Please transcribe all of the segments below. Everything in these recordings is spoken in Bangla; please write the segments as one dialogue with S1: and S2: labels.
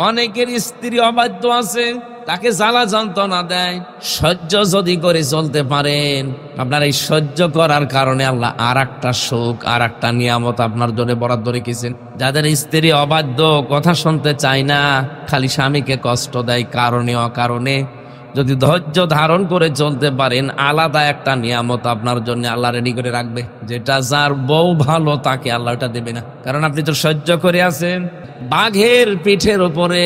S1: অনেকের স্ত্রী অবাধ্য আছে, তাকে জ্বালা যন্ত্রণা দেয়। সহ্য যদি করে চলতে পারেন, আপনার এই সহ্য করার কারণে আল্লাহ আর একটা সুখ, আর একটা নিয়ামত আপনার জন্য বরাদ্দ রেখেছেন। যাদের স্ত্রী অবাধ্য, কথা শুনতে চায় না, খালি স্বামীকে কষ্ট দেয় কারণে অকারণে, যদি ধৈর্য ধারণ করে চলতে পারেন, আলাদা একটা নিয়ামত আপনার জন্য আল্লাহ রেডি করে রাখবে। যেটা যার বউ ভালো তাকে আল্লাহ ওটা দেবে না, কারণ আপনি তো সহ্য করে আছেন। বাঘের পিঠের উপরে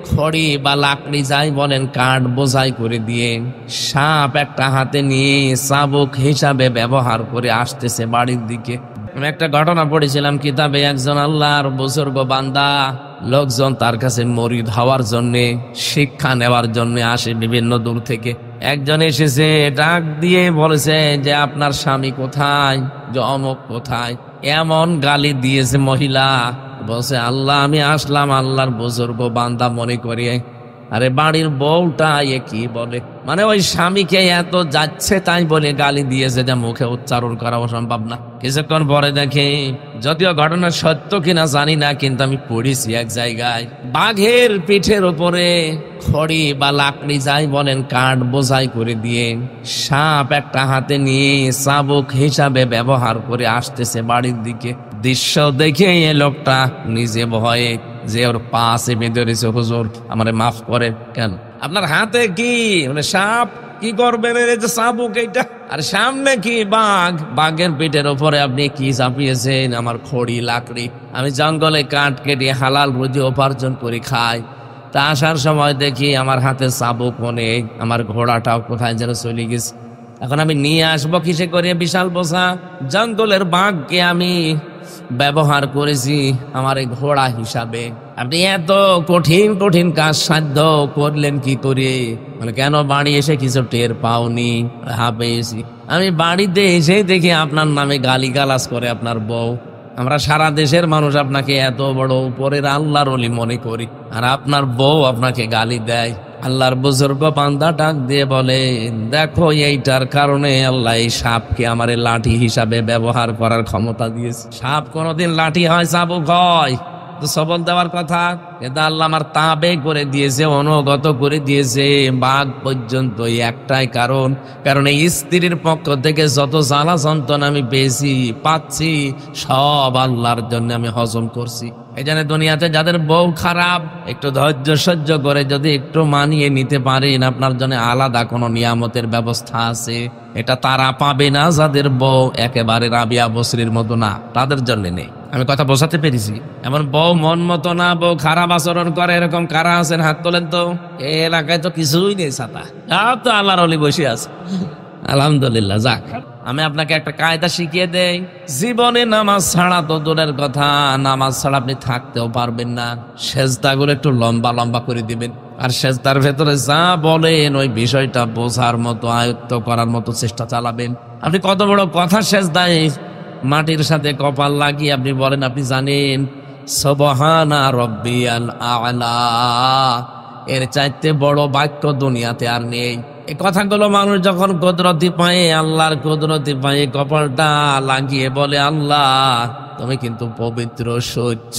S1: খড়ি বা লাকড়ি যাই বলেন, কাঠ বোঝাই করে দিয়ে সাপ একটা হাতে নিয়ে চাবুক হিসাবে ব্যবহার করে আসতেছে বাড়ির দিকে। আমি একটা ঘটনা পড়েছিলাম কিতাবে, একজন আল্লাহর বুজুর্গ বান্দা, লোকজন তার কাছে মরিদ হওয়ার জন্য, শিক্ষা নেওয়ার জন্য আসে বিভিন্ন দূর থেকে। একজন এসেছে, ডাক দিয়ে বলেছে যে আপনার স্বামী কোথায়, যে অমুক কোথায়। এমন গালি দিয়েছে মহিলা, বলছে আল্লাহ আমি আসলাম আল্লাহর বুজুর্গ বান্দা মনে করি। আরে বাড়ির বউটা এ কি বলে, মানে ওই স্বামীকে এত যাচ্ছে তাই বলে গালি দিয়েছে, যা মুখে উচ্চারণ করা অসম্ভব না। কিছুক্ষণ পরে দেখে, যদিও ঘটনা সত্য কিনা জানি না, কিন্তু আমি পড়েছি এক জায়গায়, বাঘের পিঠের উপরে খড়ি বা লাকড়ি যাই বলেন, কাঠ বোঝাই করে দিয়ে সাপ একটা হাতে নিয়ে চাবুক হিসাবে ব্যবহার করে আসতেছে বাড়ির দিকে। দৃশ্য দেখে এ লোকটা নিজে ভয়ে যে ওর পাশে বেঁধে রয়েছে, হুজুর আমারে মাফ করে। কেন আপনার হাতে কি, মানে সাপ কি করবেন, চাবুক এইটা, আর সামনে কি বাঘ, বাঘের পিঠের উপরে আপনি কি চাপিয়েছেন? আমার খড়ি লাকড়ি, আমি জঙ্গলে কাঠ কেটে হালাল রুজি উপার্জন করে খাই। তা আসার সময় দেখি আমার হাতে চাবুক অনেক, আমার ঘোড়াটাও কোথায় যেন চলে গেছে। এখন আমি নিয়ে আসবো কিসে করে বিশাল বোঝা? জঙ্গলের বাঘকে আমি ব্যবহার করেছি আমার এই ঘোড়া হিসাবে। আপনি এত কঠিন কঠিন কাজ সাধ্য করলেন কি করে? মানে কেন বাড়ি এসে কিছু টের পাওনি? হ্যাঁ পেয়েছি, আমি বাড়িতে এসে দেখি আপনার নামে গালিগালাজ করে আপনার বউ। আমরা সারা দেশের মানুষ আপনাকে এত বড় উপরের আল্লাহর ওলি মনে করি, আর আপনার বউ আপনাকে গালি দেয়। আল্লাহর বুজুর্গ বান্দা ডাক দিয়ে বলে, দেখো এইটার কারণে আল্লাহ এই সাপকে আমার লাঠি হিসাবে ব্যবহার করার ক্ষমতা দিয়েছে। সাপ কোনোদিন লাঠি হয়, চাবুক হয়, তো সবল দেওয়ার কথা, কিন্তু আল্লাহ আমার তাবে করে দিয়েছে, অনুগত করে দিয়েছে। বাঘ পর্যন্ত একটাই কারণ এই স্ত্রীর পক্ষ থেকে যত জ্বালা যন্ত্রণা আমি পেয়েছি পাচ্ছি, সব আল্লাহর জন্য আমি হজম করছি। এই জন্য দুনিয়াতে যাদের বউ খারাপ, একটু ধৈর্য সহ্য করে যদি একটু মানিয়ে নিতে পারেন, আপনার জন্য আলাদা কোনো নিয়ামতের ব্যবস্থা আছে। এটা তারা পাবে না যাদের বউ একেবারে রাবিয়া বসরির মতো না, তাদের জন্য নেই। আমি কথা বোঝাতে পেরেছি? এমন বউ মন মতো না, বউ খারাপ আচরণ করে, এরকম কারা আছেন হাত তোলেন তো। এই এলাকায় তো কিছুই নেই, ছাতা তো আল্লাহর ওলি বসে আছে, আলহামদুলিল্লাহ। যাক, আমি আপনাকে একটা কায়দা শিখিয়ে দেই। জীবনে নামাজ ছাড়া তো দূরের কথা, নামাজ ছাড়া আপনি থাকতেও পারবেন না। সেজদাগুলো একটু লম্বা লম্বা করে দিবেন, আর সেজদার ভেতরে যা বলেন ওই বিষয়টা বোঝার মতো, আয়ত্ত করার মতো চেষ্টা চালাবেন। আপনি কত বড় কথা সেজদায় মাটির সাথে কপাল লাগিয়ে আপনি বলেন আপনি জানেন সুবহানা রাব্বিয়াল আ'লা, এর চাইতে বড় বাক্য দুনিয়াতে আর নেই। এই কথাগুলো মানুষ যখন কুদরতি পায়, আল্লাহর কুদরতি পায়, কপালটা লাগিয়ে বলে, আল্লাহ তুমি কিন্তু পবিত্র, স্বচ্ছ।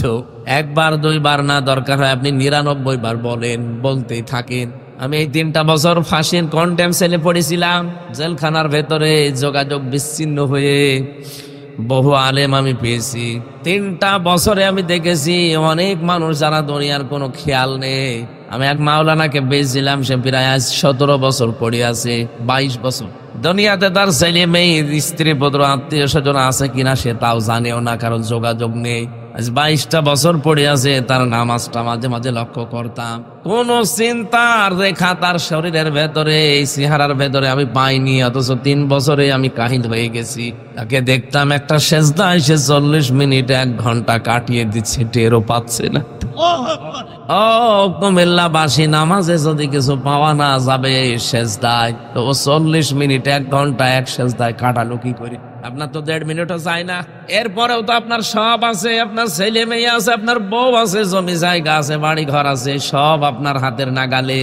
S1: একবার দুইবার না, দরকার হয় আপনি 99 বার বলেন, বলতেই থাকেন। আমি এই 3টা বছর ফাঁসির কন্টেম সেলে পড়েছিলাম, জেলখানার ভেতরে যোগাযোগ বিচ্ছিন্ন হয়ে বহু আলেম আমি পেয়েছি। 3টা বছরে আমি দেখেছি অনেক মানুষ যারা দুনিয়ার কোনো খেয়াল নেই। আমি এক মাওলানাকে পেয়েছিলাম, সে প্রায় 17 বছর পড়ে আছে, 22 বছর দুনিয়াতে। তার ছেলে মেয়ে স্ত্রী পুত্র আত্মীয় স্বজন আছে কিনা সে তাও জানেও না, কারণ যোগাযোগ নেই। আজ 22টা বছর পড়ে আছে। তার নামাজটা মাঝে মাঝে লক্ষ্য করতাম, কোন চিন্তার রেখা তার শরীরের ভেতরে, এই চেহারার ভেতরে আমি পাইনি, অথচ 3 বছরে আমি কাহিল হয়ে গেছি। তাকে দেখতাম একটা সেজদা এসে 40 মিনিট 1 ঘন্টা কাটিয়ে দিচ্ছে, টেরও পাচ্ছে না। ও কুমিল্লাবাসী, নামাজে যদি কিছু পাওয়া না যাবে সেজদায়, তো 40 মিনিট 1 ঘন্টা এক সেজদায় কাটালো কি করে? আপনার তো 1.5 মিনিটও চাই না। এরপরেও তো আপনার সব আছে, আপনার ছেলে মেয়ে আছে, আপনার বউ আছে, জমি জায়গা আছে, বাড়ি ঘর আছে, সব আপনার হাতের নাগালে।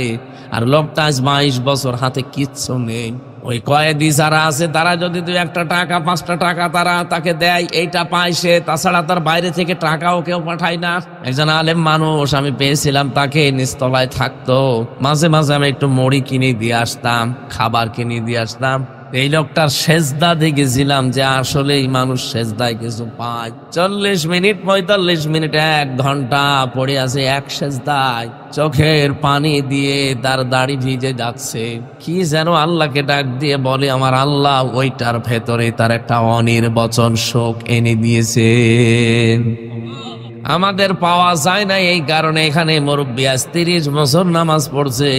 S1: আর লোকটা আজ 22 বছর, হাতে কিচ্ছু নেই। ওই কয়েদি যারা আছে তারা যদি 2-1 টাকা 5টা টাকা তারা তাকে দেয়, এইটা পায় সে, তাছাড়া তার বাইরে থেকে টাকাও কেউ পাঠায় না। একজন আলেম মানুষ আমি পেয়েছিলাম, তাকে নিচতলায় থাকতো, মাঝে মাঝে আমি একটু মুড়ি কিনে দিয়ে আসতাম, খাবার কিনে দিয়ে আসতাম। এই লোকটার সেজদা দেখেছিলাম যে আসলে এই মানুষ সেজদায় কিছু পায়। 40 মিনিট 45 মিনিট 1 ঘন্টা পড়ে আছে এক সেজদায়, চোখের পানি দিয়ে তার দাড়ি ভিজে যাচ্ছে। কি যেন আল্লাহকে ডাক দিয়ে বলে, আমার আল্লাহ ওইটার ভেতরে তার একটা অনির্বচন শোক এনে দিয়েছেন। আমাদের পাওয়া যায় না, এই কারণে এখানে মুরব্বী 30 বছর নামাজ পড়ছে,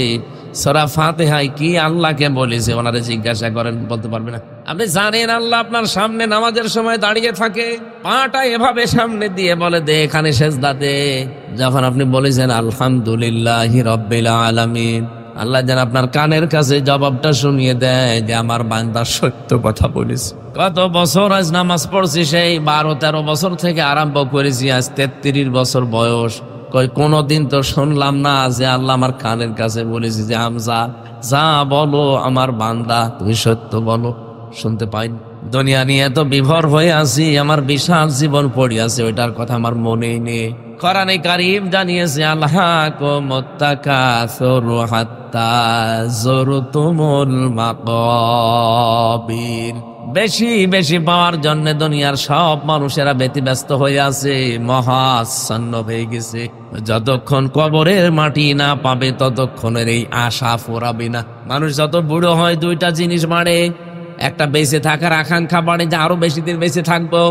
S1: সূরা ফাতিহায় কি আল্লাহকে বলেছে ওনারে জিজ্ঞাসা করেন, বলতে পারবে না। আপনি জানেন আল্লাহ আপনার সামনে নামাজের সময় দাঁড়িয়ে থাকে, পাটা এভাবে সামনে দিয়ে বলে দে এখানে সেজদা দে। যখন আপনি বলেছেন আলহামদুলিল্লাহি রাব্বিল আলামিন, আল্লাহ যেন আপনার কানের কাছে জবাবটা শুনিয়ে দেয় যে আমার বান্দা সত্য কথা বলেছে। কত বছর আজ নামাজ পড়ছি, সেই 12-13 বছর থেকে আরম্ভ করেছি, আজ 33 বছর বয়স। কোনদিন তো শুনলাম না যে আল্লাহ আমার কানের কাছে বলেছি যে হামজা যা বলো আমার বান্দা তুমি সত্য বলো। শুনতে পাইনি। দুনিয়া নিয়ে তো বিভোর হয়ে আছি, আমার বিশাল জীবন পড়ে আছে, ওইটার কথা আমার মনেই নেই। কোরআনে কারীম জানিয়েছে আল্লাহকুমুত তাকাসুরু হাত্তা যুরতুমুল মাকাবির। বেশি বেশি পাওয়ার জন্য দুনিয়ার সব মানুষেরা ব্যতিব্যস্ত হয়ে আছে, মহাচ্ছন্ন হয়ে গেছে। যতক্ষণ কবরের মাটি না পাবে ততক্ষণের এই আশা ফোরাবে না। মানুষ যত বুড়ো হয় 2টা জিনিস বাড়ে, একটা বেঁচে থাকার আকাঙ্ক্ষা বাড়ে যে আরো বেশি দিন বেঁচে থাকবো,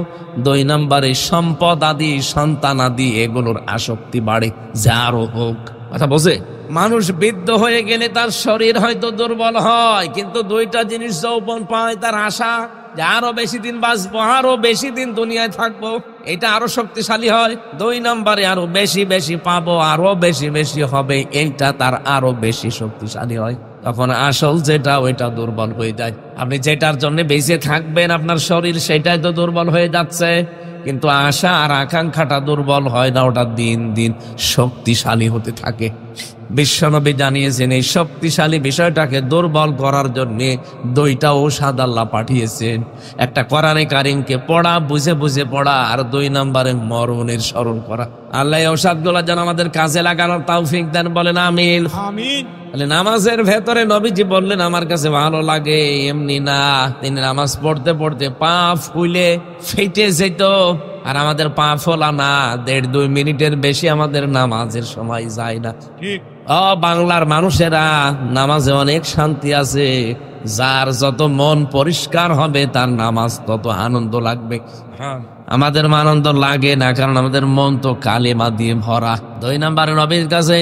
S1: 2 নম্বরে সম্পদ আদি সন্তান আদি এগুলোর আসক্তি বাড়ে যে আরো হোক। কথা বোঝে? মানুষ বৃদ্ধ হয়ে গেলে তার শরীর হয়তো দুর্বল হয়, কিন্তু 2টা জিনিস যৌবন পায়, তার আশা যে আরো বেশি দিন বাঁচবো, আরো বেশি দিন দুনিয়ায় থাকবো, এটা আরো শক্তিশালী হয়। 2 নম্বরে আরো বেশি বেশি পাবো, আরো বেশি বেশি হবে, এইটা তার আরো বেশি শক্তিশালী হয়। তখন আসল যেটা ওইটা দুর্বল হয়ে যায়। আপনি যেটার জন্য বেঁচে থাকবেন আপনার শরীর সেটাই তো দুর্বল হয়ে যাচ্ছে, কিন্তু আশা আর আকাঙ্ক্ষাটা দুর্বল হয় না, ওটা দিন দিন শক্তিশালী হতে থাকে। বিশ্বনবী জানিয়েছেন এই শক্তিশালী বিষয়টাকে দুর্বল করার জন্য 2টা ঔষধ আল্লাহ পাঠিয়েছেন। একটা কোরআনে কারীমকে পড়া, বুঝে বুঝে পড়া, আর 2 নম্বরে মরণের স্মরণ করা। আল্লাহ এই ঔষধগুলো যেন আমাদের কাজে লাগানোর তৌফিক দেন, বলেন আমিন। তাহলে নামাজের ভেতরে নবীজি বললেন আমার কাছে ভালো লাগে, এমনি না, তিনি নামাজ পড়তে পড়তে পা ফুলে ফেটে যেত। আর আমাদের পা ফোলা না, 1.5-2 মিনিটের বেশি আমাদের নামাজের সময় যায় না। বাংলার মানুষেরা নামাজে অনেক শান্তি আছে, যার যত মন পরিষ্কার হবে তার নামাজ তত আনন্দ লাগবে। আমাদের আনন্দ লাগে না, কারণ আমাদের মন তো কালিমা দিয়ে ভরা। 2 নম্বরে নবীর কাছে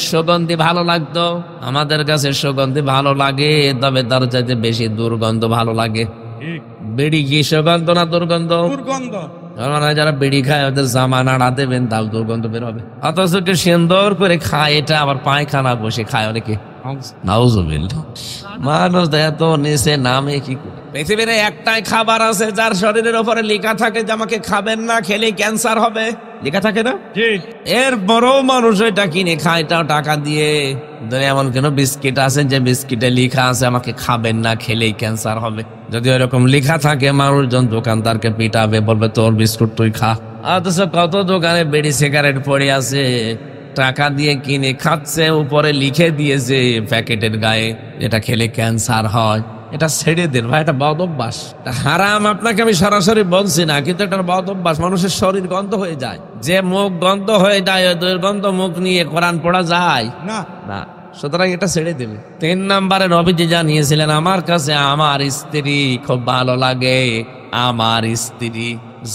S1: সুগন্ধি ভালো লাগতো, আমাদের কাছে সুগন্ধি ভালো লাগে, তবে তার চাইতে বেশি দুর্গন্ধ ভালো লাগে। বিড়ি কি সুগন্ধ না দুর্গন্ধ? দুর্গন্ধ। যারা বিড়ি খায় ওদের জামা নাড়া দেবেন তাও দুর্গন্ধ বের হবে, অথচ সুন্দর করে খায়, এটা আবার পায়খানা বসে খায় অনেকে। মানুষ এত নিচে নামে কি করে? পৃথিবীর একটাই খাবার আছে যার শরীরের উপরে লেখা থাকে যে আমাকে খাবেন না, খেলে ক্যান্সার হবে, লেখা থাকে না? এর বড় মানুষ ওইটা কিনে খায়, এটাও টাকা দিয়ে। এমন কেন বিস্কিট আছে যে বিস্কিটে লেখা আছে আমাকে খাবেন না, খেলেই ক্যান্সার হবে। যদি ওইরকম লেখা থাকে মানুষজন দোকানদারকে পিটাবে, বলবে তোর বিস্কুট তুই খা। অথচ কত দোকানে বিড়ি সিগারেট পড়ে আছে, টাকা দিয়ে কিনে খাচ্ছে, উপরে লিখে দিয়েছে প্যাকেটের গায়ে এটা খেলে ক্যান্সার হয়। এটা ছেড়ে দেন ভাই, এটা বদ অভ্যাস। হারাম আপনাকে আমি সরাসরি বলছি না, কিন্তু এটা বদ অভ্যাস। মানুষের শরীর গন্ধ হয়ে যায়, যে মুখ গন্ধ হয়ে যায় ওই দুর্গন্ধ মুখ নিয়ে কোরআন পড়া যায় না, না। সুতরাং এটা ছেড়ে দেবে। 3 নম্বরে নবীজি জানিয়েছিলেন আমার কাছে আমার স্ত্রী খুব ভালো লাগে, আমার স্ত্রী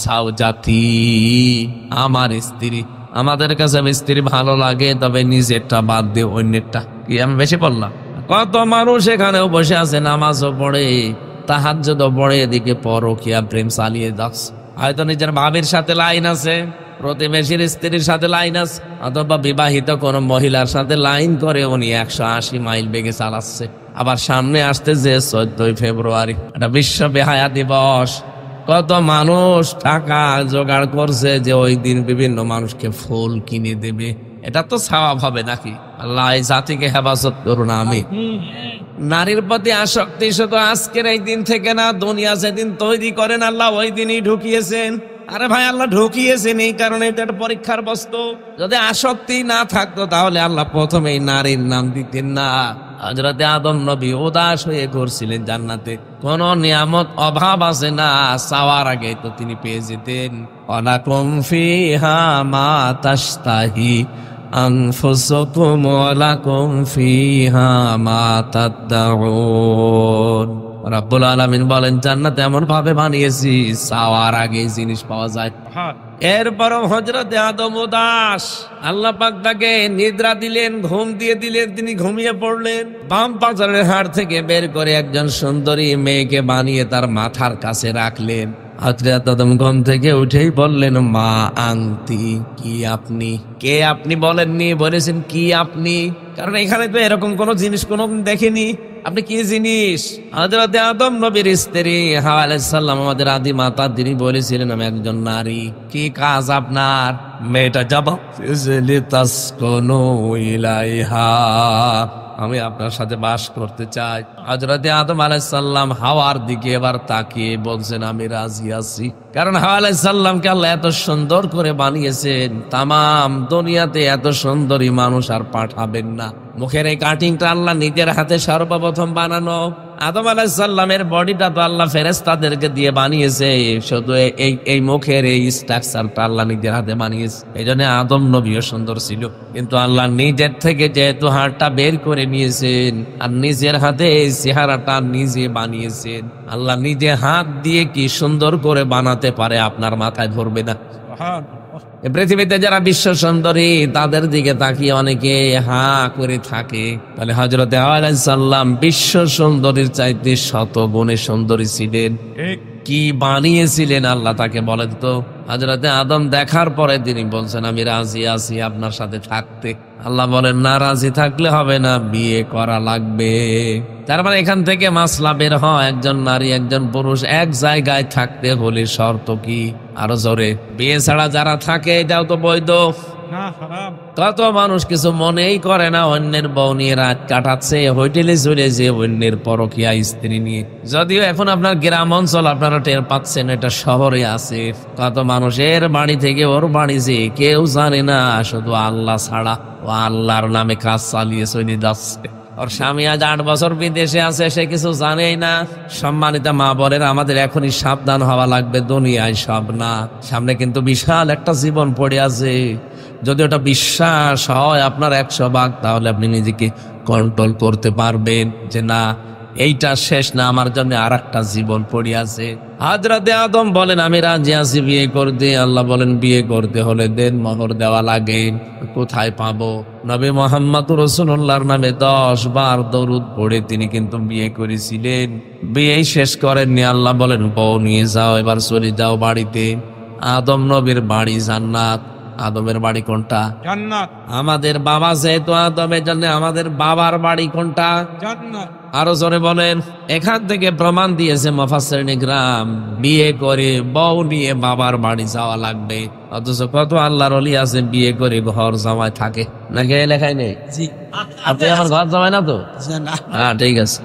S1: জাওজাতি, আমার স্ত্রী। আমাদের কাছে স্ত্রী ভালো লাগে, তবে নিজেরটা বাদ দিয়ে অন্যেরটা। কি আমি বেশি বললাম? কত মানুষ এখানেও বসে আছে, নামাজও পড়ে, তাহাজ্জুদও পড়ে, এদিকে পরকীয়া প্রেম চালিয়ে যাচ্ছে। হয়তো নিজের ভাবির সাথে লাইন আছে, প্রতিবেশীর স্ত্রীর সাথে লাইন আছে, অথবা বিবাহিত কোন মহিলার সাথে লাইন করে উনি 180 মাইল বেগে চালাচ্ছে। আবার সামনে আসতে যে 14 ফেব্রুয়ারি, এটা বিশ্ব বেহায়া দিবস। কত মানুষ টাকা জোগাড় করছে যে ওই দিন বিভিন্ন মানুষকে ফুল কিনে দেবে। এটা তো সওয়াব হবে নাকি? আল্লাহ এই জাতিকে হেফাজত করুন। আমি নারীর প্রতি আসক্তি শুধু আজকের এই দিন থেকে না, দুনিয়া যেদিন তৈরি করেন আল্লাহ ওই দিনই ঢুকিয়েছেন। আরে ভাই, আল্লাহ ঢুকিয়েছেন এই কারণে, এটা একটা পরীক্ষার বস্তু। যদি আসক্তি না থাকতো তাহলে আল্লাহ প্রথমেই নারীর নাম দিতেন না। হযরতে আদম নবী উদাস হয়ে ঘুরছিলেন জান্নাতে, কোন নিয়ামত অভাব আছে না, চাওয়ার আগে তো তিনি পেয়ে যেতেন। ওয়ালাকুম ফিহা মা তাশতাহি আনফুসুকুম ওয়ালাকুম ফিহা মা তাদউন। রাব্বুল আলামিন বলেন, জান্নাত এমন ভাবে বানিয়েছি চাওয়ার আগে জিনিস পাওয়া যায়। এরপরও হযরতে আদম উদাস, আল্লাহ পাক তাকে নিদ্রা দিলেন, ঘুম দিয়ে দিলেন, তিনি ঘুমিয়ে পড়লেন। বাম পাজরের হাড় থেকে বের করে একজন সুন্দরী মেয়েকে বানিয়ে তার মাথার কাছে রাখলেন। হযরত আদম ঘুম থেকে উঠেই বললেন, মা আনতি, কি আপনি? কে আপনি বলেননি, বলেছেন কি আপনি, কারণ এখানে তো এরকম কোন জিনিস কোনদিন দেখেনি। আপনি কি জিনিস? হযরত আদম নবীর স্ত্রী হাওয়া আলাইহিস সালাম, আমাদের আদি মাতা, তিনি বলেছিলেন আমি একজন নারী। কি কাজ আপনার? মেয়েটা জবাব দিয়েছে, লিতাসকুনু ইলাইহা, আমি আপনার সাথে বাস করতে চাই। হযরত আদম আলাইহিস সালাম হাওয়ার দিকে এবার তাকিয়ে বলছেন, আমি রাজি আছি। কারণ হাওয়া আলাইহিস সালামকে আল্লাহ এত সুন্দর করে বানিয়েছেন, তামাম দুনিয়াতে এত সুন্দরী মানুষ আর পাঠাবেন না। মুখের এই কাটিংটা আল্লাহ নিজের হাতে সর্বপ্রথম বানানো। আদম আলাইহিস সালামের বডিটা তো আল্লাহ ফেরেশতাদেরকে দিয়ে বানিয়েছে, শুধু এই মুখের এই স্ট্রাকচারটা আল্লাহ নিজের হাতে বানিয়েছে। এই জন্য আদম নবীও সুন্দর ছিল, কিন্তু আল্লাহ নিজের থেকে যেহেতু হাড়টা বের করে নিয়েছেন আর নিজের হাতে এই চেহারাটা নিজে বানিয়েছেন, আল্লাহ নিজে হাত দিয়ে কি সুন্দর করে বানাতে পারে আপনার মাথায় ধরবে না? পৃথিবীতে যারা বিশ্ব সুন্দরী তাদের দিকে তাকিয়ে অনেকে হা করে থাকে, তাহলে হযরত হাওয়া আলাইহিস সালাম বিশ্ব সুন্দরীর চাইতে শত গুণে সুন্দরী ছিলেন। কি বানিয়েছিলেন আল্লাহ তাকে বলেন তো। হযরত আদম দেখার পরে তিনি বলছেন, আমি রাজি আছি আপনার সাথে থাকতে। আল্লাহ বলেন, না, রাজি থাকলে হবে না, বিয়ে করা লাগবে। তার মানে এখান থেকে মাসলা বের হয়, একজন নারী একজন পুরুষ এক জায়গায় থাকতে হলে শর্ত কি? আরো জোরে, বিয়ে ছাড়া যারা থাকে এটাও তো বৈধ। কত মানুষ কিছু মনেই করে না, অন্যের বউ নিয়ে রাত কাটাচ্ছে, হোটেলে চলে যে অন্যের পরকীয়া স্ত্রী নিয়ে। যদিও এখন আপনার গ্রাম অঞ্চল আপনারা টের পাচ্ছেন, এটা শহরে আছে। কত মানুষের বাড়ি থেকে ওর বাড়ি যে কেউ জানে না, শুধু আল্লাহ ছাড়া। ও আল্লাহর নামে কাজ চালিয়ে চলে যাচ্ছে। ওর স্বামী আজ 8 বছর বিদেশে আছে, সে কিছু জানেই না। সম্মানিত মা বোনেরা, আমাদের এখনই সাবধান হওয়া লাগবে, দুনিয়ায় সব না, সামনে কিন্তু বিশাল একটা জীবন পড়ে আছে। যদি ওটা বিশ্বাস হয় আপনার 100 ভাগ, তাহলে আপনি নিজেকে কন্ট্রোল করতে পারবেন যে না, এইটা শেষ না, আমার জন্য আর একটা জীবন পড়ে আছে। হযরতে আদম বলেন, আমি রাজি আছি বিয়ে করতে। আল্লাহ বলেন, বিয়ে করতে হলে দেন মোহর দেওয়া লাগে। কোথায় পাবো? নবী মুহাম্মদ রাসূলুল্লাহর নামে 10 বার দরুদ পড়ে তিনি কিন্তু বিয়ে করেছিলেন। বিয়ে শেষ করেননি। আল্লাহ বলেন, বউ নিয়ে যাও, এবার চলে যাও বাড়িতে। আদম নবীর বাড়ি জান্নাত। আদমের বাড়ি কোনটা? জান্নাত। আমাদের বাবা যেহেতু আদমের জন্য আমাদের বাবার বাড়ি কোনটা? জান্নাত। আরো জোরে বলেন। এখান থেকে প্রমাণ দিয়েছে মুফাসসিরিন ইকরাম, বিয়ে করে বউ নিয়ে বাবার বাড়ি যাওয়া লাগবে। অথচ কত আল্লাহর ওলি আছে বিয়ে করে ঘর জামাই থাকে, নাকি লেখাই নেই? জি। আপনি আমার ঘর জামাই না তো? হ্যাঁ, ঠিক আছে।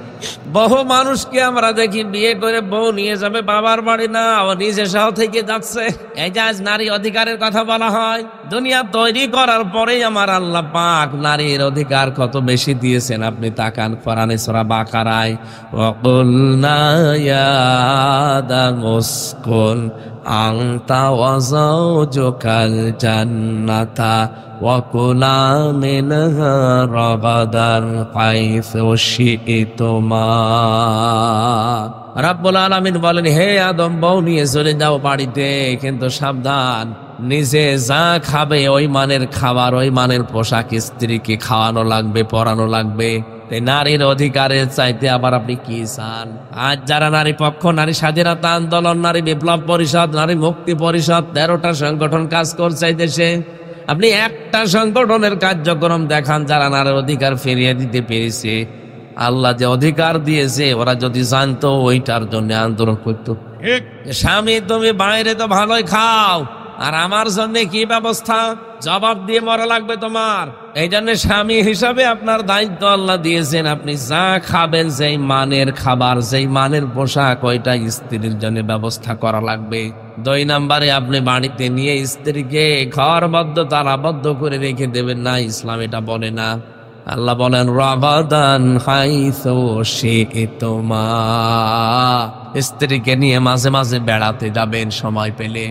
S1: বহু মানুষকে আমরা দেখি বিয়ে করে বউ নিয়ে যাবে বাবার বাড়ি, না, ও নিজে সহ থেকে যাচ্ছে। এই যে আজ নারী অধিকারের কথা বলা হয়, দুনিয়া তৈরি করার পরেই আমার আল্লাহ পাক নারীর অধিকার কত বেশি দিয়েছেন আপনি তাকান। কোরআনে সূরা বাকারায়, ওয়াকুলনা ইয়া আদামু উসকুন আনতা ওয়া যাওজুকাল জান্নাতা ওয়া কুলা মিনহা রাগাদান হাইসু শি'তুমা। রাব্বুল আলামিন বলেন, হে আদম, বউ নিয়ে চলে যাও বাড়িতে, কিন্তু সাবধান, নিজে যা খাবে ওই মানের খাবার, ওই মানের পোশাক স্ত্রীকে খাওয়ানো লাগবে, পরানো লাগবে। নারীর অধিকারের চাইতে আবার আপনি কি চান? আজ যারা নারী পক্ষ, নারী স্বাধীনতা আন্দোলন, নারী বিপ্লব পরিষদ, নারী মুক্তি পরিষদ, 13টা সংগঠন কাজ করছে দেশে, আপনি একটা সংগঠনের কার্যক্রম দেখান যারা নারীর অধিকার ফিরিয়ে দিতে পেরেছে। আল্লাহ যে অধিকার দিয়েছে ওরা যদি জানতো ওইটার জন্য আন্দোলন করতো। স্বামী তুমি বাইরে তো ভালোই খাও, আর আমার জন্য কি ব্যবস্থা, জবাব দিয়ে মরা লাগবে তোমার। এই জন্য স্বামী হিসাবে আপনার দায়িত্ব আল্লাহ দিয়েছেন, আপনি যা খাবেন, যেই মানের খাবার, যেই মানের পোশাক, ওইটা স্ত্রীর জন্য ব্যবস্থা করা লাগবে। 2 নম্বরে আপনি বাড়িতে নিয়ে স্ত্রীকে ঘরবদ্ধ তালাবদ্ধ করে রেখে দেবেন না, ইসলাম এটা বলে না। আল্লাহ বলেন রাগাদান হাইসু শি'তুমা, স্ত্রীকে নিয়ে মাঝে মাঝে বেড়াতে যাবেন সময় পেলে।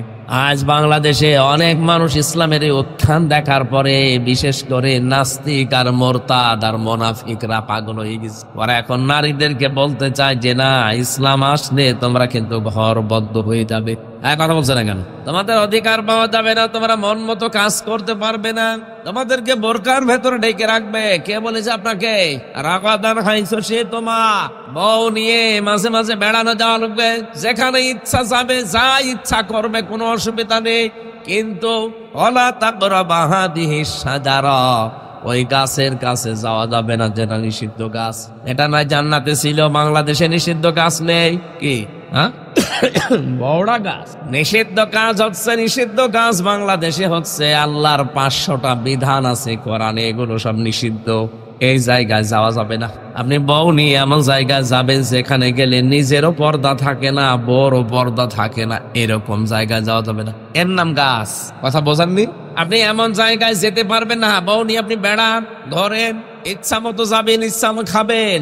S1: আজ বাংলাদেশে অনেক মানুষ ইসলামের এই উত্থান দেখার পরে, বিশেষ করে নাস্তিক আর মোরতাদ আর মুনাফিকরা পাগল হয়ে গেছে। ওরা এখন নারীদেরকে বলতে চায় যে না, ইসলাম আসলে তোমরা কিন্তু ঘরবদ্ধ হয়ে যাবে। কথা বলছে না কেন? তোমাদের অধিকার পাওয়া যাবে না, তোমরা মন মতো কাজ করতে পারবে না, তোমাদেরকে বোরকার ভেতরে ঢেকে রাখবে। কে বলেছে আপনাকে? রাগাদান হাইসু শি'তুমা, বউ নিয়ে মাঝে মাঝে বেড়ানো যাওয়া লাগবে, যেখানে ইচ্ছা যাবে, যা ইচ্ছা করবে, কোনো অসুবিধা নেই। কিন্তু ওয়ালা তাকরাবা হাদিহিস শাজারা, ওই গাছের কাছে যাওয়া যাবে না যেটা নিষিদ্ধ গাছ। এটা নয় জান্নাতে ছিল, বাংলাদেশে নিষিদ্ধ গাছ নেই। কি বড়া গাছ নিষিদ্ধ কাজ হচ্ছে, নিষিদ্ধ গাছ বাংলাদেশে হচ্ছে। আল্লাহর 500টা বিধান আছে কোরআনে, এগুলো সব নিষিদ্ধ। এই জায়গায় যাওয়া যাবে না। আপনি বউ নিয়ে এমন জায়গায় যাবেন যেখানে গেলে নিজেরও পর্দা থাকে না, বড় পর্দা থাকে না, এরকম জায়গায় যাওয়া যাবে না। এর নাম গাছ। কথা বোঝাননি? আপনি এমন জায়গায় যেতে পারবেন না, বউ নিয়ে আপনি বেড়ান, ধরেন, ইচ্ছা মতো যাবেন, ইচ্ছা মতো খাবেন,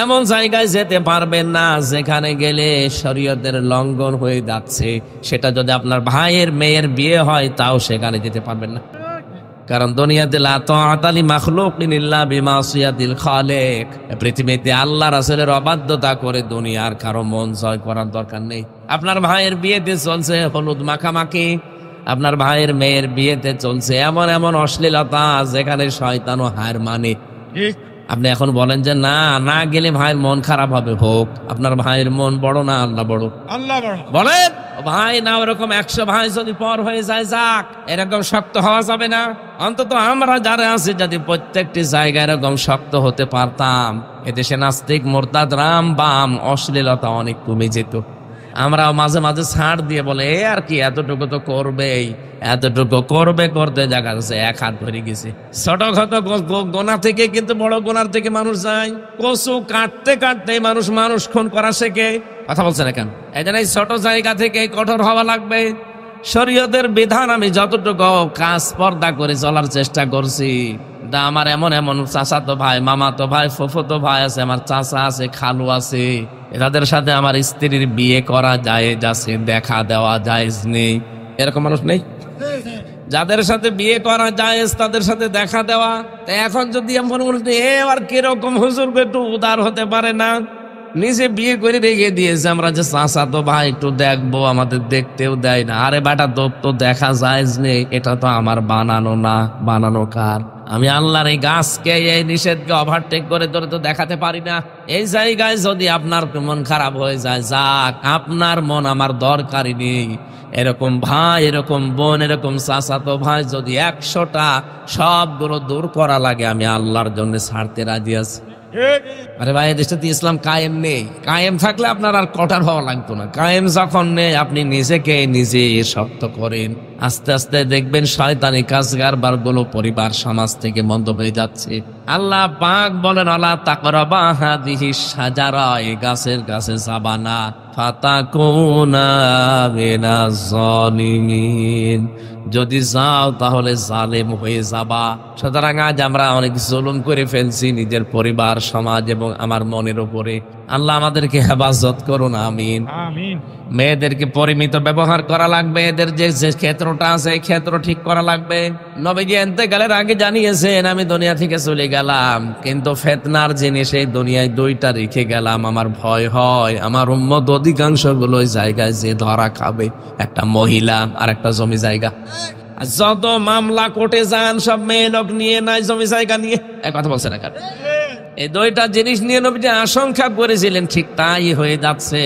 S1: এমন জায়গায় যেতে পারবেন না যেখানে গেলে শরীয়তের লঙ্ঘন হয়ে যাচ্ছে। সেটা যদি আপনার ভাইয়ের মেয়ের বিয়ে হয়, তাও সেখানে যেতে পারবেন না। কারণ দুনিয়াতে লা তাআতা লি মাখলুকিন ইল্লা বিমাসিয়াতিল খালিক, পৃথিবীতে আল্লাহ রাসূলের অবাধ্যতা করে দুনিয়ার কারো মন জয় করার দরকার নেই। আপনার ভাইয়ের বিয়েতে চলছে হলুদ মাখামাখি, আপনার ভাইয়ের মেয়ের বিয়েতে চলছে এমন এমন অশ্লীলতা যেখানে শয়তানও হার মানে। আপনি এখন বলেন যে না, না গেলে ভাইয়ের মন খারাপ হবে। হোক, আপনার ভাইয়ের মন বড় না আল্লাহ বড়? আল্লাহ বড়। বলেন ভাই না, ওরকম 100 ভাই যদি পর হয়ে যায়, যাক, এরকম শক্ত হওয়া যাবে না। অন্তত আমরা যারা আছি যদি প্রত্যেকটি জায়গায় এরকম শক্ত হতে পারতাম, এদেশে নাস্তিক মোরতাদ রাম বাম অশ্লীলতা অনেক কমে যেত। আমরাও মাঝে মাঝে ছাড় দিয়ে বলে এ আর কি, এতটুকু তো করবেই, এতটুকু করবে, করতে জায়গা আছে 1 হাত ধরে গেছে। ছোটখাত গোনা থেকে কিন্তু বড় গোনার থেকে মানুষ যায়। কচু কাটতে কাটতে মানুষ খুন করা শেখে। কথা বলছে না কেন? এই জন্য এই ছোট জায়গা থেকে কঠোর হওয়া লাগবে। শরীয়তের বিধান আমি যতটুকু কাজ পর্দা করে চলার চেষ্টা করছি, আমার এমন এমন চাচাতো ভাই, মামাতো ভাই, ফুফুতো ভাই আছে, আমার চাচা আছে, খালু আছে, এদের সাথে আমার স্ত্রীর বিয়ে করা জায়েজ আছে, দেখা দেওয়া জায়েজ নেই? এরকম মানুষ নেই? যাদের সাথে বিয়ে করা জায়েজ তাদের সাথে দেখা দেওয়া। এখন যদি এমন বলতে এ আর কিরকম হুজুর, একটু উদার হতে পারে না? নিজে বিয়ে করে রেখে দিয়েছে, আমরা যে চাচাতো ভাই একটু দেখবো, আমাদের দেখতেও দেয় না। আরে বেটা, তো দেখা জায়েজ নেই, এটা তো আমার বানানো না। বানানো কার? আমি আল্লাহর এই গাছকে, এই নিষেধকে ওভারটেক করে ধরে তো দেখাতে পারি না। এই জায়গায় যদি আপনার মন খারাপ হয়ে যায়, যাক, আপনার মন আমার দরকারই নেই। এরকম ভাই, এরকম বোন, এরকম চাচাতো ভাই যদি 100টা, সবগুলো দূর করা লাগে, আমি আল্লাহর জন্য ছাড়তে রাজি আছি। আরে ভাই, দেশটাতে ইসলাম কায়েম নেই। কায়েম থাকলে আপনার আর কঠার হওয়া লাগতো না। কায়েম যখন নেই, আপনি নিজেকে নিজে শক্ত করেন, আস্তে আস্তে দেখবেন শয়তানি কাজকারবার গুলো পরিবার সমাজ থেকে বন্ধ হয়ে যাচ্ছে। আল্লাহ পাক বলেন ওয়ালা তাকরাবা হাদিহিস শাজারা, এই গাছের কাছে যাবা না, ফাতাকুনা মিনাজ জালিমিন, যদি যাও তাহলে জালেম হয়ে যাবা। সুতরাং আজ আমরা অনেক জুলুম করে ফেলছি নিজের পরিবার, সমাজ এবং আমার মনের উপরে। আল্লাহ আমাদেরকে হেফাজত করুন, আমিন। মেয়েদেরকে পরিমিত ব্যবহার করা লাগবে, এদের যে ক্ষেত্রটা আছে এই ক্ষেত্র ঠিক করা লাগবে। নবীজি ইন্তেকালের আগে জানিয়েছেন আমি দুনিয়া থেকে চলে গেলাম, কিন্তু ফিতনার জিনিস এই দুনিয়ায় 2টা রেখে গেলাম। আমার ভয় হয় আমার উম্মত অধিকাংশ গুলো জায়গায় যে ধরা খাবে, একটা মহিলা আর একটা জমি জায়গা। যত মামলা কোর্টে যান সব মেয়ে লোক নিয়ে, নাই জমি জায়গা নিয়ে। এক কথা বলছে না? এই দুইটা জিনিস নিয়ে নবীজি আশঙ্কা করেছিলেন, ঠিক তাই হয়ে যাচ্ছে।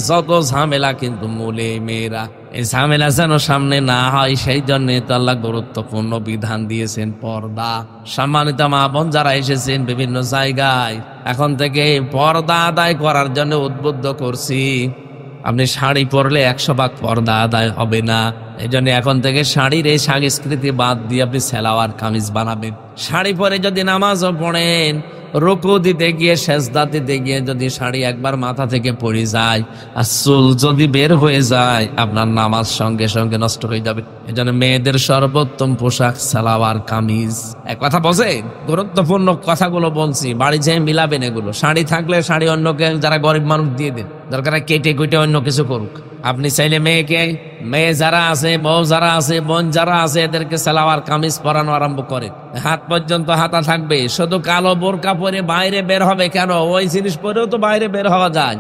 S1: যত ঝামেলা কিন্তু মূলে মেয়েরা, এই ঝামেলা যেন সামনে না হয় সেই জন্য তো আল্লাহ গুরুত্বপূর্ণ বিধান দিয়েছেন পর্দা। সম্মানিত মা বোন যারা এসেছেন বিভিন্ন জায়গায়, এখন থেকে পর্দা আদায় করার জন্য উদ্বুদ্ধ করছি। আপনি শাড়ি পরলে 100 ভাগ পর্দা আদায় হবে না। এই জন্য এখন থেকে শাড়ির এই সংস্কৃতি বাদ দিয়ে আপনি সালোয়ার কামিজ বানাবেন। শাড়ি পরে যদি নামাজও পড়েন, রুকু দিতে গিয়ে সেজদা দিতে গিয়ে যদি শাড়ি একবার মাথা থেকে পড়ে যায় আর চুল যদি বের হয়ে যায়, আপনার নামাজ সঙ্গে সঙ্গে নষ্ট হয়ে যাবে। এই জন্য মেয়েদের সর্বোত্তম পোশাক সালোয়ার কামিজ। এক কথা বসে, গুরুত্বপূর্ণ কথাগুলো বলছি, বাড়ি যেয়ে মিলাবেন এগুলো। শাড়ি থাকলে শাড়ি অন্যকে, যারা গরিব মানুষ দিয়ে দেন, দরকার কেটে কুটে অন্য কিছু করুক। আপনি চাইলে মেয়ে যারা আছে, বউ যারা আছে, বোন যারা আছে, এদেরকে সালোয়ার কামিজ পরানো আরম্ভ করেন। হাত পর্যন্ত হাতা থাকবে। শুধু কালো বোরকা পরে বাইরে বের হবে কেন? ওই জিনিস পরেও তো বাইরে বের হওয়া যায়।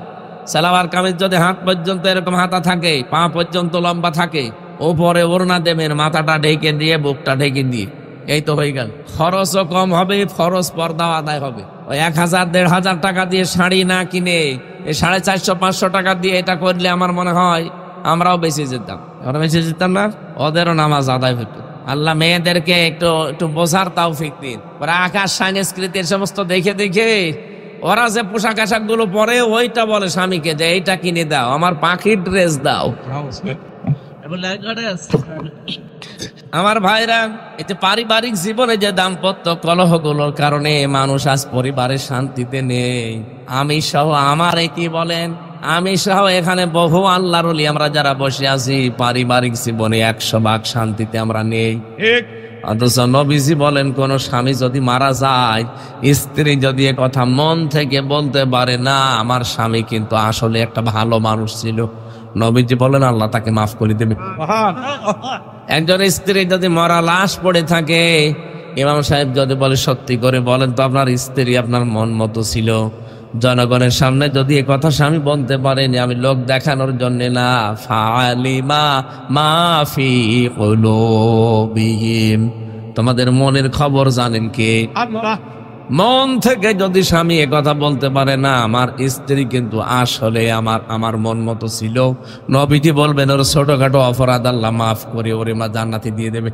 S1: সালোয়ার কামিজ যদি হাত পর্যন্ত এরকম হাতা থাকে, পা পর্যন্ত লম্বা থাকে, ওপরে ওড়না দেবেন, মাথাটা ঢেকে দিয়ে, বুকটা ঢেকে দিয়ে, এই তো হয়ে গেল। খরচও কম হবে, ফরজ পর্দাও আদায় হবে। ওই 1000-1500 টাকা দিয়ে শাড়ি না কিনে এই 450-500 টাকা দিয়ে এটা করলে আমার মনে হয় আমরাও বেঁচে যেতাম। আমরা বেঁচে যেতাম না, ওদেরও নামাজ আদায় হতো। আল্লাহ মেয়েদেরকে একটু বোঝার তৌফিক দিন। ওরা আকাশ সংস্কৃতির সমস্ত দেখে দেখে ওরা যে পোশাক আশাক গুলো পরে, ওইটা বলে স্বামীকে যে এইটা কিনে দাও, আমার পাখির ড্রেস দাও। আমার ভাইরা, এতে পারিবারিক জীবনে যে দাম্পত্য কলহগুলোর কারণে মানুষ আজ পরিবারের শান্তিতে নেই। আমি সহ, আমার কি বলেন, আমি সহ এখানে বহু আল্লাহর ওলি আমরা যারা বসে আছি, পারিবারিক জীবনে 100 ভাগ শান্তিতে আমরা নেই। অথচ নবীজি বলেন, কোন স্বামী যদি মারা যায়, স্ত্রী যদি এ কথা মন থেকে বলতে পারে না, আমার স্বামী কিন্তু আসলে একটা ভালো মানুষ ছিল, নবীজি বলেন আল্লাহ তাকে মাফ করে দেবে। একজন স্ত্রী যদি মরা লাশ পড়ে থাকে, ইমাম সাহেব যদি বলে সত্যি করে বলেন তো আপনার স্ত্রী আপনার মন মতো ছিল? জনগণের সামনে যদি এ কথা স্বামী বলতে পারেনি, আমি লোক দেখানোর জন্য না, ফালিমা মাফি কুলুবিহিম, তোমাদের মনের খবর জানেন কে? আল্লাহ। মন থেকে যদি স্বামী এ কথা বলতে পারে না, আমার স্ত্রী কিন্তু আসলে আমার মন মতো ছিল, নবীজি বলবেন ওর ছোটখাটো অপরাধ আল্লাহ মাফ করে ওরে মা জান্নাতে দিয়ে দেবে।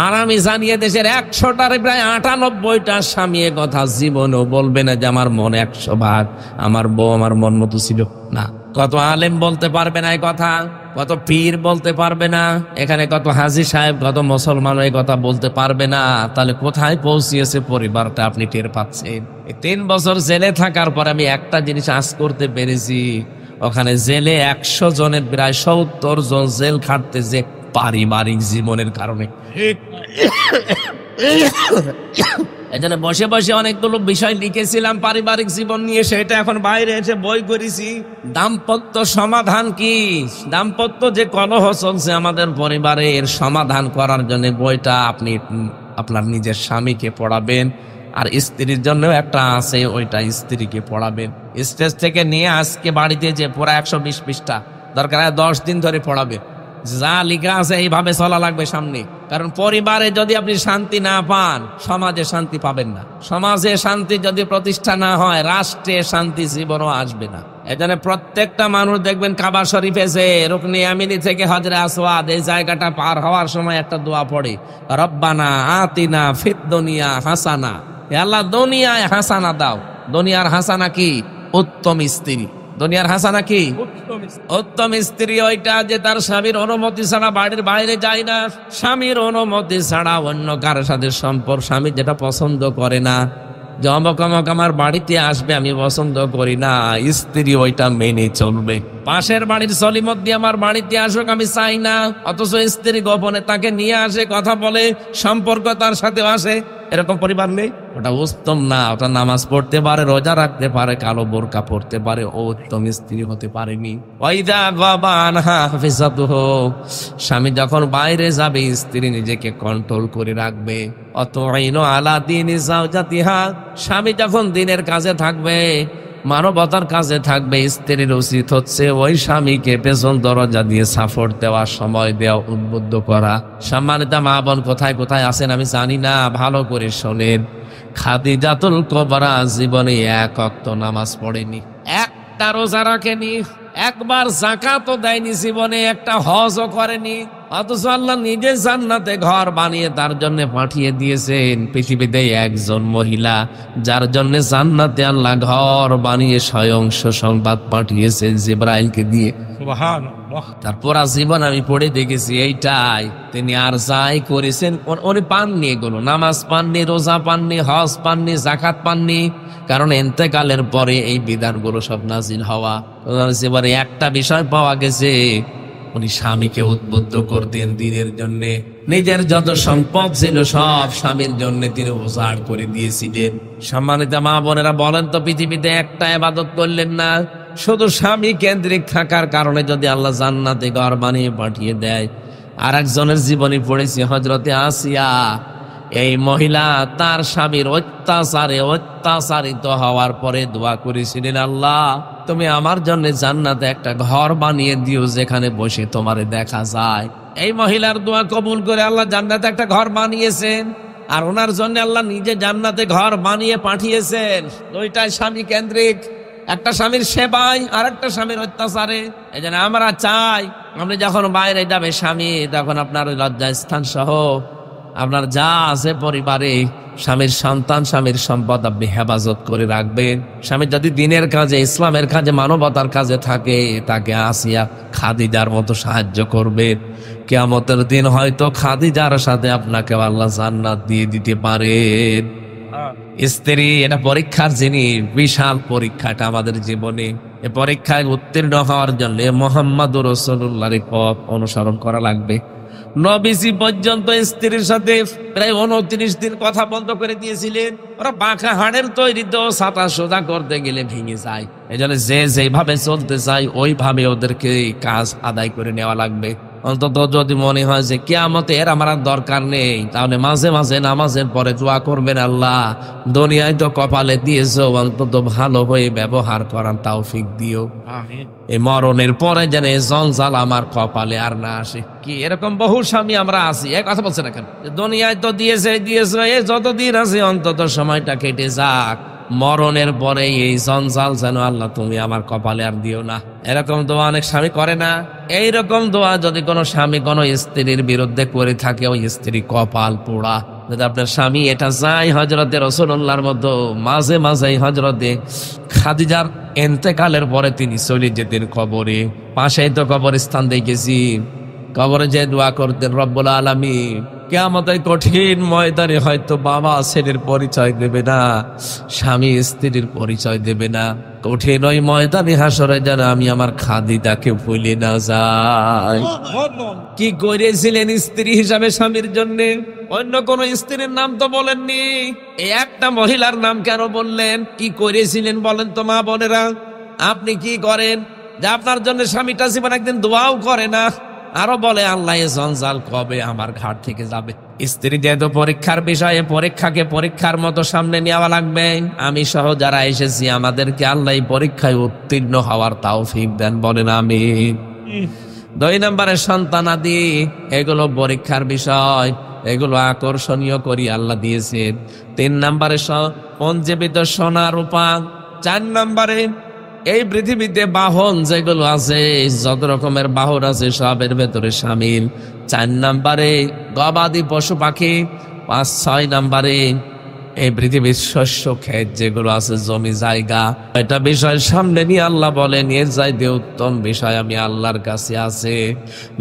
S1: আর আমি জানিয়ে দেশের 100টার প্রায় 98টা স্বামী এ কথা জীবনেও বলবে না যে আমার মন 100 ভাগ, আমার বউ আমার মন মতো ছিল না। কত আলেম বলতে পারবে না এই কথা, কত পীর বলতে পারবে না, এখানে কত হাজী সাহেব, কত মুসলমান এই কথা বলতে পারবে না। তাহলে কোথায় পৌঁছিয়েছে পরিবারটা আপনি টের পাচ্ছেন। 3 বছর জেলে থাকার পর আমি একটা জিনিস আজ করতে পেরেছি, ওখানে জেলে 100 জনের প্রায় 70 জন জেল খাটতেছে পারিবারিক জীবনের কারণে। এজন্য বসে বসে অনেকগুলো বিষয় লিখেছিলাম পারিবারিক জীবন নিয়ে, সেটা এখন বাইরে এসে বই করেছি। দাম্পত্য সমাধান কি, দাম্পত্য যে কলহ চলছে আমাদের পরিবারে, এর সমাধান করার জন্য বইটা আপনি আপনার নিজের স্বামীকে পড়াবেন, আর স্ত্রীর জন্য একটা আছে, ওইটা স্ত্রীকে পড়াবেন। স্টেজ থেকে নিয়ে আজকে বাড়িতে যে পুরা 120 পৃষ্ঠা, দরকার 10 দিন ধরে পড়াবে। যা লেখা আছে এইভাবে চলা লাগবে সামনে। কারণ পরিবারে যদি আপনি শান্তি না পান, সমাজে শান্তি পাবেন না। সমাজে শান্তি যদি প্রতিষ্ঠা না হয়, রাষ্ট্রে শান্তি জীবনও আসবে না। এজন্য প্রত্যেকটা মানুষ দেখবেন কাবা শরীফে যে রুকনে ইয়ামিনি থেকে হজরে আসওয়াদ, এই জায়গাটা পার হওয়ার সময় একটা দোয়া পড়ে, রব্বানা আতিনা ফিদ দুনিয়া হাসানা, হে আল্লাহ দুনিয়ায় হাসানা দাও। দুনিয়ার হাসানা কি? উত্তম স্ত্রী। দুনিয়ার হাসানা কি? উত্তম স্ত্রী ওইটা যে তার স্বামীর অনুমতি ছাড়া বাড়ির বাইরে যায় না, স্বামীর অনুমতি ছাড়া অন্য কারোর সাথে সম্পর্ক, স্বামী যেটা পছন্দ করে না, যে অমক অমক আমার বাড়িতে আসবে আমি পছন্দ করি না, স্ত্রী ওইটা মেনে চলবে। পাশের বাড়ির সলিমত দিয়ে আমার বাড়িতে আসুক আমি চাই না, অথচ স্ত্রী গোপনে তাকে নিয়ে আসে, কথা বলে, সম্পর্ক তার সাথে আসে। এরকম পরিবার নেই, ওটা উত্তম না। ওটা নামাজ পড়তে পারে, রোজা রাখতে পারে, কালো বোরকা পড়তে পারে, ও উত্তম স্ত্রী হতে পারেনি। স্বামী যখন বাইরে যাবে, স্ত্রী নিজেকে কন্ট্রোল করে রাখবে। অত আলা দিন, স্বামী যখন দিনের কাজে থাকবে, মানবতার কাজে থাকবে, স্ত্রীর উচিত হচ্ছে ওই স্বামীকে পেছন দরজা দিয়ে সাপোর্ট দেওয়া, সময় দেওয়া, উদ্বুদ্ধ করা। সম্মানিতা মা বোন কোথায় কোথায় আছেন আমি জানি না, ভালো করে শোনেন। খাদিজাতুল কুবরা জীবনে এক ওয়াক্ত নামাজ পড়েনি, একটা রোজা রাখেনি, একবার যাকাতও দেয়নি, জীবনে একটা হজও করেনি। অথচ আল্লাহ নিজে জান্নাতে ঘর বানিয়ে তার জন্য পাঠিয়ে দিয়েছেন পৃথিবীতে একজন মহিলা, যার জন্য জান্নাতে আল্লাহ ঘর বানিয়ে স্বয়ং সুসংবাদ পাঠিয়েছেন জিবরাইলকে দিয়ে। সুবহানাল্লাহ। তারপর জীবন আমি পড়ে দেখেছি এইটাই। তিনি আর যাই করেছেন উনি পাননি, এগুলো নামাজ পাননি, রোজা পাননি, হজ পাননি, যাকাত পাননি, কারণ ইন্তেকালের পরে এই বিধানগুলো সব নাজিল হওয়া। এবারে একটা বিষয় পাওয়া গেছে, উনি স্বামীকে উদ্বুদ্ধ করতেন দিনের জন্য। নিজের যত সম্পদ ছিল সব স্বামীর জন্য তিনি উজাড় করে দিয়েছিলেন। সম্মানিত মা বোনেরা বলেন তো, পৃথিবীতে একটা ইবাদত করলেন না, শুধু স্বামী কেন্দ্রিক থাকার কারণে যদি আল্লাহ জান্নাতে ঘর বানিয়ে পাঠিয়ে দেয়। আর একজনের জীবনী পড়েছি, হযরতে আসিয়া। এই মহিলা তার স্বামীর অত্যাচারে অত্যাচারিত হওয়ার পরে দোয়া করেছিলেন, আল্লাহ তুমি আমার জন্য জান্নাতে একটা ঘর বানিয়ে দিও যেখানে বসে তোমারে দেখা যায়। এই মহিলার দোয়া কবুল করে আল্লাহ জান্নাতে একটা ঘর বানিয়েছেন, আর ওনার জন্য আল্লাহ নিজে জান্নাতে ঘর বানিয়ে পাঠিয়েছেন। দুইটাই স্বামী কেন্দ্রিক, একটা স্বামীর সেবায় আর একটা স্বামীর অত্যাচারে। এই জন্য আমরা চাই, আপনি যখন বাইরে যাবে স্বামী, তখন আপনার লজ্জাস্থান সহ আপনার যা আছে পরিবারে, স্বামীর সন্তান, স্বামীর সম্পদ আপনি হেফাজত করে রাখবেন। স্বামী যদি দিনের কাজে, ইসলামের কাজে, মানবতার কাজে থাকে, তাকে আসিয়া খাদিজার মতো সাহায্য করবে। কিয়ামতের দিন হয়তো খাদিজার সাথে আপনাকে আল্লাহ জান্নাত দিয়ে দিতে পারেন। স্ত্রী এটা পরীক্ষার জিনিস, বিশাল পরীক্ষাটা আমাদের জীবনে। এই পরীক্ষায় উত্তীর্ণ হওয়ার জন্য মুহাম্মদুর রাসূলুল্লাহর পথ অনুসরণ করা লাগবে। নবীজি পর্যন্ত স্ত্রীর সাথে প্রায় 29 দিন কথা বন্ধ করে দিয়েছিলেন। ওরা বাঁকা হাড়ের তৈরিতেও ছাতা সোজা করতে গেলে ভেঙে যায়। এই জন্য যে যেভাবে চলতে চায় ওইভাবে ওদেরকে কাজ আদায় করে নেওয়া লাগবে। অন্তত যদি মনে হয় যে কিয়ামতের আমার আর দরকার নেই, তাহলে মাঝে মাঝে নামাজের পরে দোয়া করবেন, আল্লাহ দুনিয়ায় তো কপালে দিয়েছো, অন্তত ভালো হয়ে ব্যবহার করার তৌফিক দিও। এই মরণের পরে যেন জঞ্জাল আমার কপালে আর না আসে। কি এরকম বহু স্বামী আমরা আছি, এক কথা বলছে না কেন, দুনিয়ায় তো দিয়েছে যতদিন আছে অন্তত সময়টা কেটে যাক, মরণের পরে এই জঞ্জাল যেন আল্লাহ তুমি আমার কপালে আর দিও না। এরকম দোয়া অনেক স্বামী করে না। এইরকম দোয়া যদি কোনো স্বামী কোনো স্ত্রীর বিরুদ্ধে করে থাকে, ওই স্ত্রী কপাল পোড়া। যদি আপনার স্বামী এটা চাই হযরতে রাসূলুল্লাহর মতো, মাঝে মাঝে হযরতে খাদিজার ইন্তেকালের পরে তিনি চলে যেতেন কবরে। পাশেই তো কবরস্থান দেখেছি, কবরে যে দোয়া করতেন, রব্বুল আলামিন কিয়ামতের কঠিন ময়দানে হয়তো বাবা ছেলের পরিচয় দেবে না, স্বামী স্ত্রীর পরিচয় দেবে না। কঠিন ওই ময়দানে হাসরে যেন আমি আমার খাদিজাকে ভুলে না যাই। কি করেছিলেন স্ত্রী হিসাবে স্বামীর জন্য? অন্য কোন স্ত্রীর নাম তো বলেননি, এই একটা মহিলার নাম কেন বললেন? কি করেছিলেন বলেন তো মা বোনেরা? আপনি কি করেন যে আপনার জন্য স্বামীটা জীবন একদিন দোয়াও করে না, আরো বলে আল্লাহ এ জঞ্জাল কবে আমার ঘাট থেকে যাবে? স্ত্রী যেহেতু পরীক্ষার বিষয়ে, পরীক্ষাকে পরীক্ষার মতো সামনে নেওয়া লাগবে। আমি সহ যারা এসেছি আমাদেরকে আল্লাহ পরীক্ষায় উত্তীর্ণ হওয়ার তৌফিক দেন, বলেন আমিন। 2 নম্বরে সন্তানাদি, এগুলো পরীক্ষার বিষয়, এগুলো আকর্ষণীয় করি আল্লাহ দিয়েছেন। 3 নম্বরে পঞ্জীবিত সোনা রূপা। 4 নম্বরে এই পৃথিবীতে বাহন যেগুলো আছে, যত রকমের বাহন আছে সবের ভেতরে শামিল। 4 নম্বরে গবাদি পশু পাখি। 5, 6 নম্বরে এই পৃথিবীর শস্য ক্ষেত যেগুলো আছে, জমি জায়গা। এটা বিষয় সামনে নিয়ে আল্লাহ বলেন এর চাইতে উত্তম বিষয় আমি আল্লাহর কাছে আছে।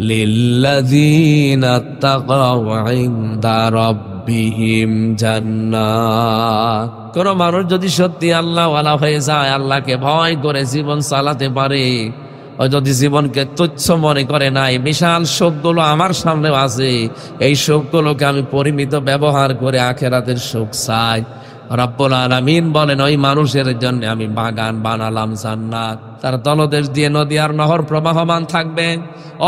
S1: লিল্লাযীনা তাকাউ ইনদা রাব্বিহিম জান্নাত। কোন মানুষ যদি সত্যি আল্লাহ ওয়ালা হয়ে যায়, আল্লাহকে ভয় করে জীবন চালাতে পারে, ও যদি জীবনকে তুচ্ছ মনে করে না, এই বিশাল সুখগুলো আমার সামনে আছে, এই সুখগুলোকে আমি পরিমিত ব্যবহার করে আখিরাতের সুখ চাই। রব্বুল আলামিন বলেন ওই মানুষের জন্য আমি বাগান বানালাম জান্নাত। তার তলদেশ দিয়ে নদী আর নহর প্রবাহমান থাকবে।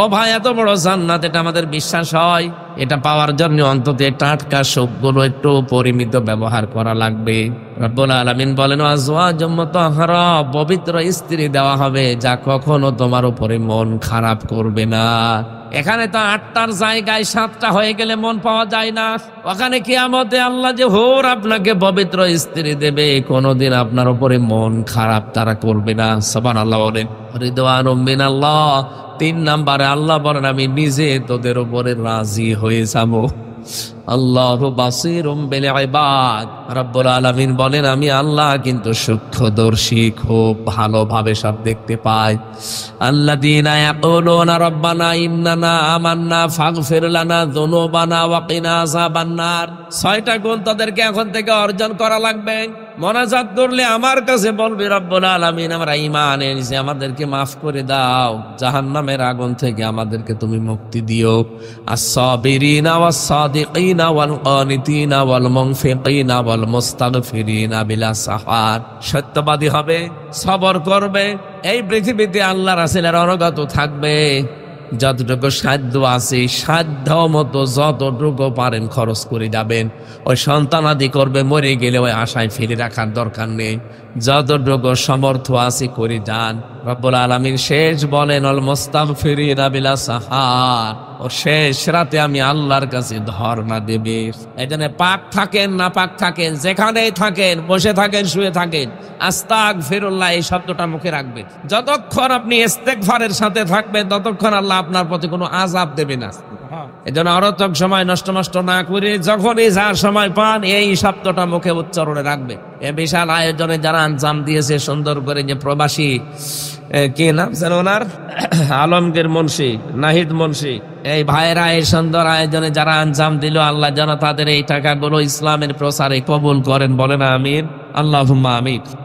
S1: ও ভাই, এত বড় জান্নাত, এটা আমাদের বিশ্বাস হয়। এটা পাওয়ার জন্য অন্তত টাটকা সুখগুলো একটু পরিমিত ব্যবহার করা লাগবে। রব্বুল আলামিন বলেন, আজওয়াজুম মুতাহহারা, পবিত্র স্ত্রী দেওয়া হবে যা কখনো তোমার উপরে মন খারাপ করবে না। এখানে তো 8টার জায়গায় 7টা হয়ে গেলে মন পাওয়া যায় না। ওখানে কিয়ামতে আল্লাহ যে হোর আপনাকে পবিত্র স্ত্রী দেবে, কোনোদিন আপনার উপরে মন খারাপ তারা করবে না। সুবহানাল্লাহ বলেন। রিদওয়ানুম মিনাল্লাহ। 3 নম্বরে আল্লাহ বলেন, আমি নিজে তোদের উপরে রাজি হয়ে যাব। আল্লাহু বাসীরুম বিল ইবাদ। রব্বুল আলামিন বলেন, আমি আল্লাহ কিন্তু সূক্ষ্মদর্শী, খুব ভালোভাবে সব দেখতে পাই। আল্লাযীনা ইয়াকুলুনা রাব্বানা ইন্নানা আমান্না ফাগফির লানা যুনুবানা ওয়া কিনা আযাবান নার। 6টা গুণ তাদেরকে এখন থেকে অর্জন করা লাগবে। মোনাজাত করলে আমার কাছে বলবি, রব্বুল আলামিন আমরা ঈমান এনেছি, আমাদেরকে মাফ করে দাও, জাহান্নামের আগুন থেকে আমাদেরকে তুমি মুক্তি দিও। আস-সাবিরিনা ওয়াস-সাদিকিনা ওয়াল কানিতিনা ওয়াল মুনফিকিনা ওয়াল মুস্তাগফিরিনা বিলা সাহার। সত্যবাদী হবে, সবর করবে, এই পৃথিবীতে আল্লাহ রাসূলের অনুগত থাকবে। যতটুকু সাধ্য আছে সাধ্য মতো যতটুকু পারেন খরচ করে যাবেন। ওই সন্তানাদি করবে, মরে গেলে ওই আশায় ফেলে রাখার দরকার নেই। যতটুকু সমর্থ আছে করে যান। রব্বুল আলামিন শেষ বলেন, আল মুস্তাগফিরিনা বিলা সাহার, ও শেষ রাতে আমি আল্লাহর কাছে ধর্ণা দেবে। এজন্য পাক থাকেন না পাক থাকেন, যেখানেই থাকেন, বসে থাকেন, শুয়ে থাকেন, আস্তাগফিরুল্লাহ এই শব্দটা মুখে রাখবেন। যতক্ষণ আপনি ইস্তেগফারের সাথে থাকবেন ততক্ষণ আল্লাহ আপনার প্রতি কোনো আযাব দেবে না। এজন্য অরতক সময় নষ্ট না করে যখনই যার সময় পান এই শব্দটা মুখে উচ্চারণে রাখবে। এ বিশাল আয়োজনে যারা আঞ্জাম দিয়েছে সুন্দর করে, যে প্রবাসী কি নাম যেন ওনার, আলমগীর মুন্সি, নাহিদ মুন্সি, এই ভাইরা এই সুন্দর আয়োজনে যারা আঞ্জাম দিল, আল্লাহ যেন তাদের এই টাকাগুলো ইসলামের প্রসারে কবুল করেন। বলেন আমিন, আল্লাহুম্মা আমিন।